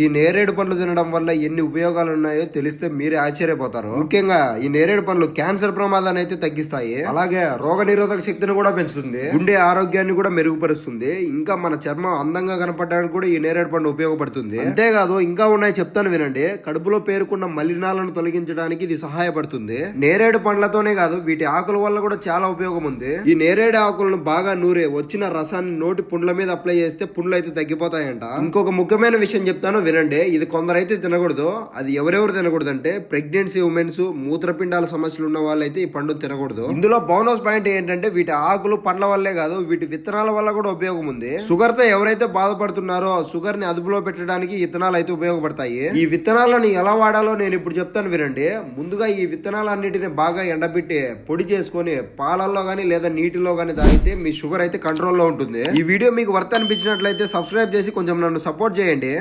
ఈ నేరేడు పండ్లు తినడం వల్ల ఎన్ని ఉపయోగాలు ఉన్నాయో తెలిస్తే మీరే ఆశ్చర్యపోతారు. ముఖ్యంగా ఈ నేరేడు పండ్లు క్యాన్సర్ ప్రమాదాన్ని అయితే తగ్గిస్తాయి, అలాగే రోగ నిరోధక శక్తిని కూడా పెంచుతుంది, గుండె ఆరోగ్యాన్ని కూడా మెరుగుపరుస్తుంది, ఇంకా మన చర్మం అందంగా కనపడడానికి కూడా ఈ నేరేడు పండు ఉపయోగపడుతుంది. అంతేకాదు ఇంకా ఉన్నాయి, చెప్తాను వినండి. కడుపులో పేరుకున్న మలినాలను తొలగించడానికి ఇది సహాయపడుతుంది. నేరేడు పండ్లతోనే కాదు, వీటి ఆకుల వల్ల కూడా చాలా ఉపయోగం ఉంది. ఈ నేరేడు ఆకులను బాగా నూరే వచ్చిన రసాన్ని నోటి పుండ్ల మీద అప్లై చేస్తే పుండ్లు అయితే తగ్గిపోతాయంట. ఇంకొక ముఖ్యమైన విషయం చెప్తాను వినండి. ఇది కొందరైతే తినకూడదు. అది ఎవరెవరు తినకూడదు అంటే ప్రెగ్నెన్సీ ఉమెన్స్, మూత్రపిండాల సమస్యలు ఉన్న వాళ్ళైతే ఈ పండు తినకూడదు. ఇందులో బోనస్ పాయింట్ ఏంటంటే వీటి ఆకులు పండ్ల వల్లే కాదు, వీటి విత్తనాల వల్ల కూడా ఉపయోగం ఉంది. షుగర్ తో ఎవరైతే బాధపడుతున్నారో షుగర్ ని అదుపులో పెట్టడానికి విత్తనాలు అయితే ఉపయోగపడతాయి. ఈ విత్తనాలను ఎలా వాడాలో నేను ఇప్పుడు చెప్తాను వినండి. ముందుగా ఈ విత్తనాలన్నిటిని బాగా ఎండబెట్టి పొడి చేసుకొని పాలల్లో గానీ లేదా నీటిలో గానీ తాగితే మీ షుగర్ అయితే కంట్రోల్లో ఉంటుంది. ఈ వీడియో మీకు వర్త్ అనిపించినట్లయితే సబ్స్క్రైబ్ చేసి కొంచెం నన్ను సపోర్ట్ చేయండి.